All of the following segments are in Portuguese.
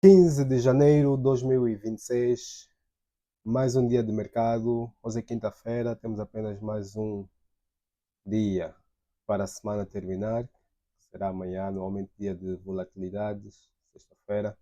15 de janeiro de 2026, mais um dia de mercado. Hoje é quinta-feira, temos apenas mais um dia para a semana terminar. Será amanhã, normalmente dia de volatilidades, sexta-feira.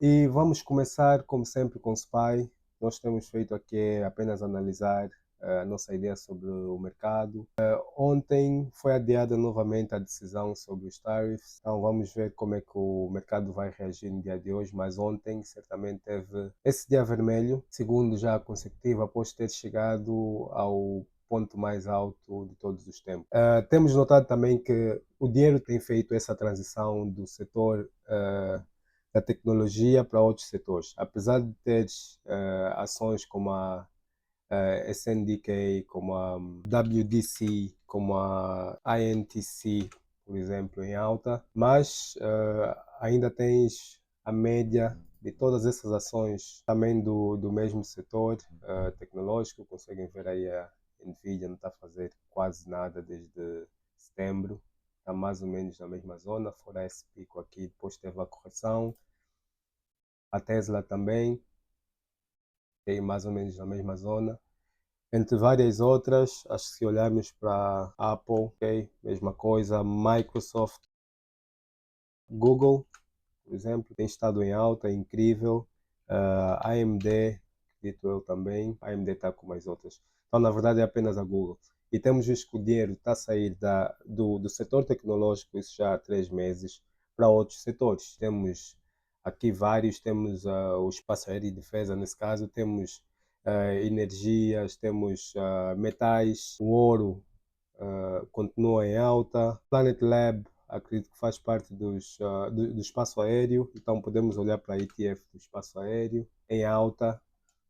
E vamos começar, como sempre, com o SPY. Nós temos feito aqui apenas analisar a nossa ideia sobre o mercado. Ontem foi adiada novamente a decisão sobre os tariffs, então vamos ver como é que o mercado vai reagir no dia de hoje, mas ontem certamente teve esse dia vermelho, segundo já consecutivo, após ter chegado ao ponto mais alto de todos os tempos. Temos notado também que o dinheiro tem feito essa transição do setor da tecnologia para outros setores. Apesar de ter ações como a SNDK, como a WDC, como a INTC, por exemplo, em alta, mas ainda tens a média de todas essas ações também do mesmo setor tecnológico. Conseguem ver aí a Nvidia não está a fazer quase nada desde setembro, está mais ou menos na mesma zona, fora esse pico aqui, depois teve a correção. A Tesla também, tem mais ou menos na mesma zona. Entre várias outras, acho que se olharmos para Apple, okay, mesma coisa, Microsoft, Google, por exemplo, tem estado em alta, é incrível. AMD, acredito eu também, a AMD está com mais outras. Então, na verdade, é apenas a Google. E temos visto que o dinheiro está a sair do setor tecnológico, isso já há 3 meses, para outros setores. Temos aqui vários, temos o espaço aéreo e defesa, nesse caso, temos energias, temos metais, o ouro continua em alta. Planet Lab, acredito que faz parte do espaço aéreo, então podemos olhar para a ETF do espaço aéreo em alta.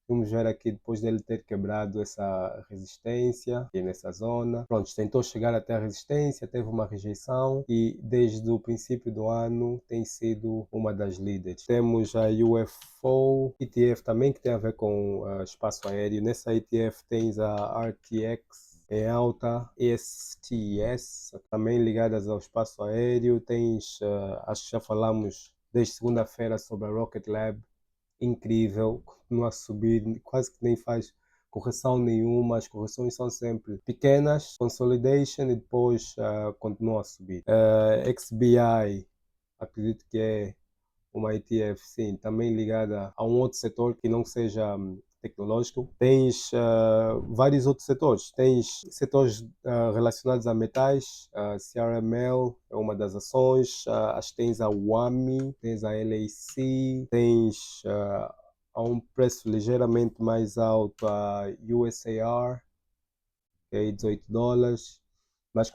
Vamos ver aqui, depois dele ter quebrado essa resistência aqui nessa zona. Pronto, tentou chegar até a resistência, teve uma rejeição e desde o princípio do ano tem sido uma das líderes. Temos a UFO ETF também, que tem a ver com espaço aéreo. Nessa ETF tens a RTX em alta, STS, também ligadas ao espaço aéreo. Tens, acho que já falamos desde segunda-feira sobre a Rocket Lab, incrível, continua a subir, quase que nem faz correção nenhuma, as correções são sempre pequenas, consolidation e depois continua a subir. XBI, acredito que é uma ETF, sim, também ligada a um outro setor que não seja tecnológico. Tens vários outros setores. Tens setores relacionados a metais, a CRML é uma das ações, acho que tens a WAMI, tens a LAC, tens a um preço ligeiramente mais alto a USAR, que é $18. Mas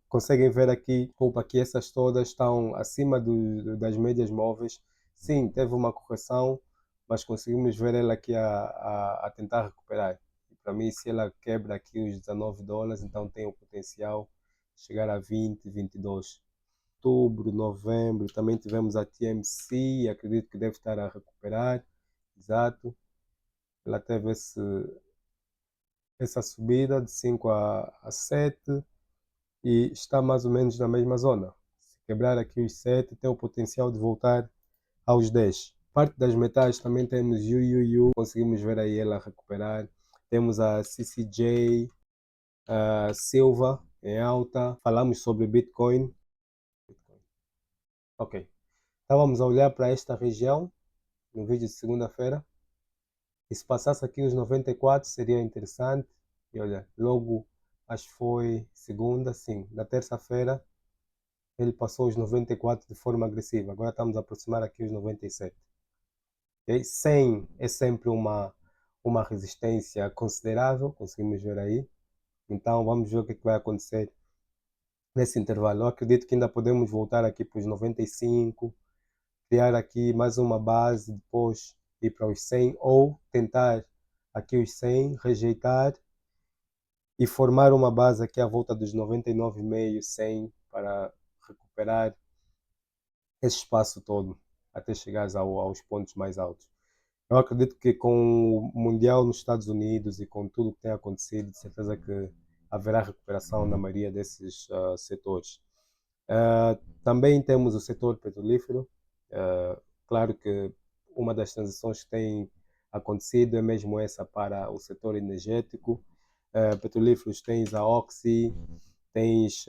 conseguem ver aqui, opa, que essas todas estão acima das médias móveis. Sim, teve uma correção, mas conseguimos ver ela aqui a tentar recuperar. E para mim, se ela quebra aqui os $19, então tem o potencial de chegar a 20, 22. Outubro, novembro, também tivemos a TMC, acredito que deve estar a recuperar, exato. Ela teve essa subida de 5 a 7 e está mais ou menos na mesma zona. Se quebrar aqui os 7, tem o potencial de voltar aos 10. Parte das metais também temos UUU, conseguimos ver aí ela recuperar. Temos a CCJ, a Silva em alta. Falamos sobre Bitcoin. Ok. Estávamos a olhar para esta região no vídeo de segunda-feira. E se passasse aqui os 94 seria interessante. E olha, logo acho que foi segunda, sim. Na terça-feira ele passou os 94 de forma agressiva. Agora estamos a aproximar aqui os 97. Okay? 100 é sempre uma resistência considerável, conseguimos ver aí. Então vamos ver o que, é que vai acontecer nesse intervalo. Eu acredito que ainda podemos voltar aqui para os 95, criar aqui mais uma base, depois ir para os 100 ou tentar aqui os 100, rejeitar e formar uma base aqui à volta dos 99,5, 100 para recuperar esse espaço todo até chegares aos pontos mais altos. Eu acredito que com o Mundial nos Estados Unidos e com tudo o que tem acontecido, de certeza que haverá recuperação na maioria desses setores. Também temos o setor petrolífero, Claro que uma das transições que tem acontecido é mesmo essa para o setor energético. Petrolíferos, tens a Oxy, tens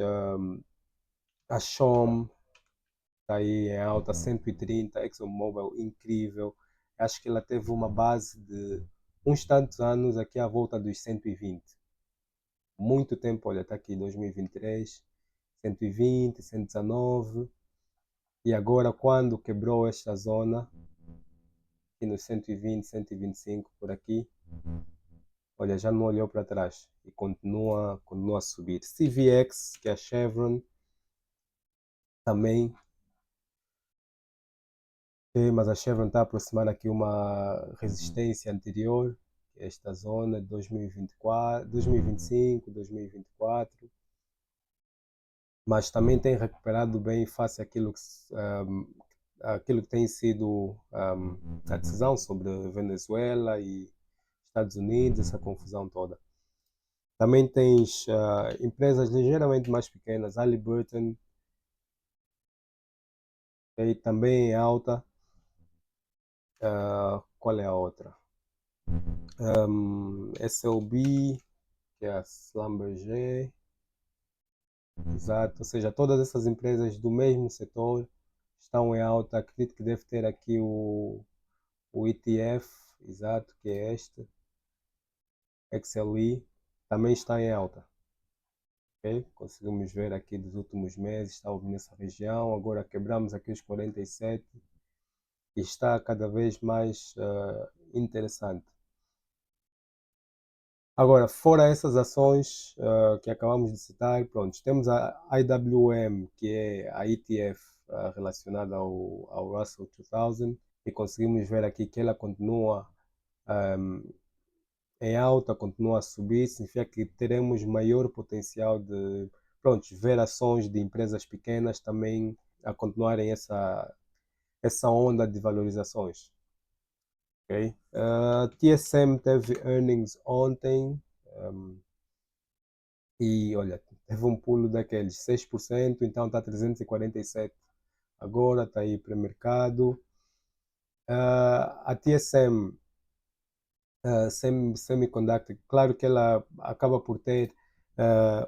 a Chom, está aí em alta 130, ExxonMobil, incrível. Acho que ela teve uma base de uns tantos anos aqui à volta dos 120. Muito tempo, olha, está aqui 2023, 120, 119. E agora, quando quebrou esta zona, aqui nos 120, 125 por aqui, olha, já não olhou para trás e continua a subir. CVX, que é a Chevron, também, mas a Chevron está a aproximar aqui uma resistência anterior, que é esta zona de 2024, 2025, 2024, mas também tem recuperado bem face àquilo que tem sido a decisão sobre Venezuela e Estados Unidos, essa confusão toda. Também tens empresas ligeiramente mais pequenas, Halliburton, que também é alta. Qual é a outra? SLB, que é a Schlumberger, exato. Ou seja, todas essas empresas do mesmo setor estão em alta. Acredito que deve ter aqui o ETF, exato, que é este, XLE, também está em alta. Okay? Conseguimos ver aqui dos últimos meses, estava nessa região, agora quebramos aqui os 47 e está cada vez mais interessante. Agora, fora essas ações que acabamos de citar, pronto, temos a IWM, que é a ETF relacionada ao Russell 2000, e conseguimos ver aqui que ela continua em alta, continua a subir, significa que teremos maior potencial de, pronto, ver ações de empresas pequenas também a continuarem essa onda de valorizações. Okay? TSM teve earnings ontem e olha, teve um pulo daqueles 6%, então está 347 agora, está aí para o mercado. A TSM Semiconductor, claro que ela acaba por ter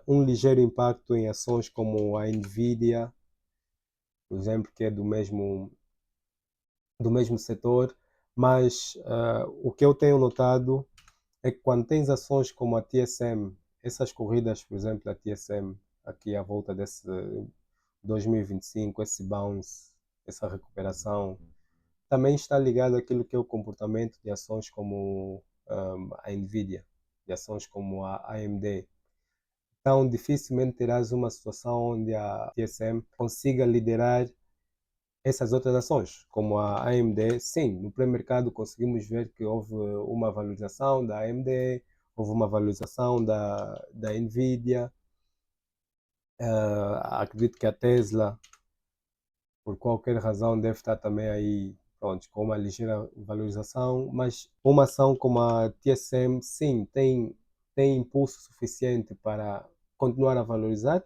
um ligeiro impacto em ações como a Nvidia, por exemplo, que é do mesmo setor, mas o que eu tenho notado é que quando tens ações como a TSM, essas corridas, por exemplo, a TSM, aqui à volta desse 2025, esse bounce, essa recuperação, também está ligado àquilo que é o comportamento de ações como a Nvidia, de ações como a AMD. Então, dificilmente terás uma situação onde a TSM consiga liderar essas outras ações, como a AMD. Sim, no pré-mercado conseguimos ver que houve uma valorização da AMD, houve uma valorização da Nvidia. Acredito que a Tesla, por qualquer razão, deve estar também aí, pronto, com uma ligeira valorização, mas uma ação como a TSM, sim, tem impulso suficiente para continuar a valorizar,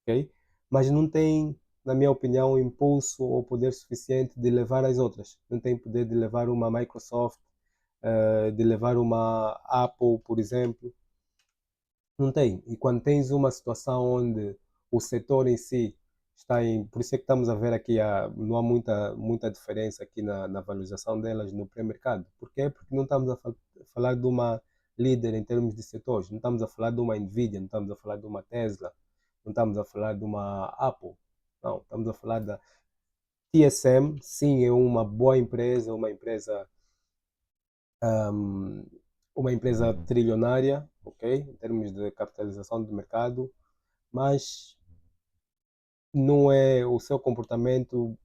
ok? Mas não tem, na minha opinião, impulso ou poder suficiente de levar as outras. Não tem poder de levar uma Microsoft, de levar uma Apple, por exemplo. Não tem. E quando tens uma situação onde o setor em si está em. Por isso é que estamos a ver aqui, não há muita diferença aqui na valorização delas no pré-mercado. Por quê? Porque não estamos a falar de uma líder em termos de setores. Não estamos a falar de uma Nvidia, não estamos a falar de uma Tesla, não estamos a falar de uma Apple. Não, estamos a falar da TSM. Sim, é uma boa empresa, um, uma empresa trilionária, ok, em termos de capitalização de mercado, mas não é o seu comportamento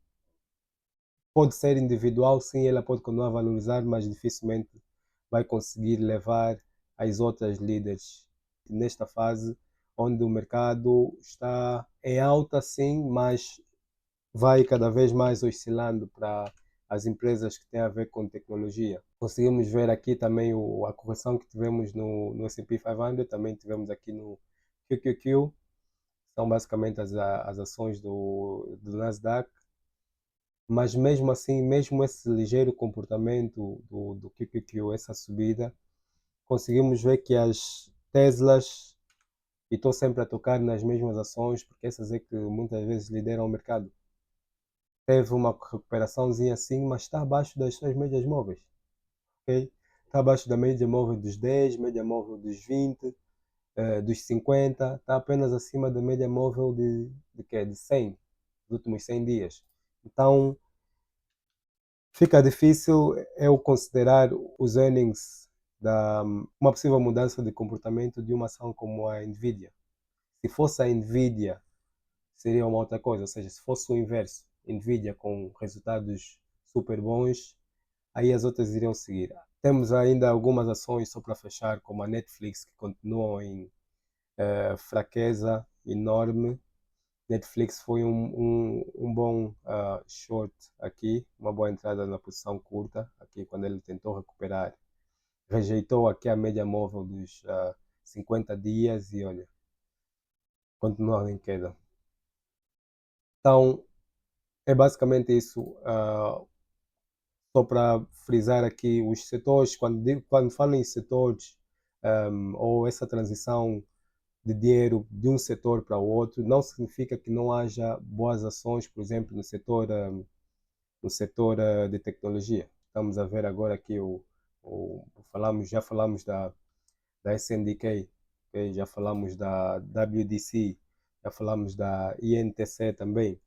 pode ser individual, sim, ela pode continuar a valorizar, mas dificilmente vai conseguir levar as outras líderes nesta fase onde o mercado está em alta, sim, mas vai cada vez mais oscilando para as empresas que têm a ver com tecnologia. Conseguimos ver aqui também a correção que tivemos no S&P 500, também tivemos aqui no QQQ, são basicamente as ações do Nasdaq. mas mesmo assim, mesmo esse ligeiro comportamento do QQQ, essa subida, conseguimos ver que as Teslas, e estou sempre a tocar nas mesmas ações, porque essas é que muitas vezes lideram o mercado. Teve uma recuperaçãozinha assim, mas está abaixo das suas médias móveis, ok? Está abaixo da média móvel dos 10, média móvel dos 20, dos 50, está apenas acima da média móvel de quê? De 100, dos últimos 100 dias. Então, fica difícil eu considerar os earnings uma possível mudança de comportamento de uma ação como a Nvidia. Se fosse a Nvidia, seria uma outra coisa, ou seja, se fosse o inverso, Nvidia com resultados super bons, aí as outras iriam seguir. Temos ainda algumas ações só para fechar, como a Netflix, que continuam em fraqueza enorme. Netflix foi um bom short aqui, uma boa entrada na posição curta, aqui quando ele tentou recuperar. Rejeitou aqui a média móvel dos 50 dias e olha, continua em queda. Então, é basicamente isso. Só para frisar aqui, os setores, quando falo em setores, ou essa transição de dinheiro de um setor para o outro, não significa que não haja boas ações, por exemplo, no setor de tecnologia. Estamos a ver agora aqui já falamos da SNDK, okay? Já falamos da WDC, já falamos da INTC também.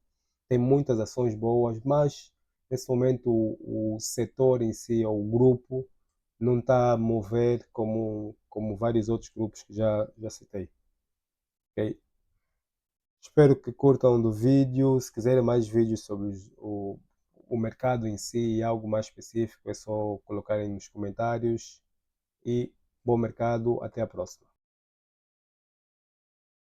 Tem muitas ações boas, mas nesse momento o setor em si, ou o grupo, não está a mover como vários outros grupos que já citei. Okay? Espero que curtam do vídeo. Se quiserem mais vídeos sobre o mercado em si e algo mais específico, é só colocarem nos comentários. E bom mercado, até a próxima.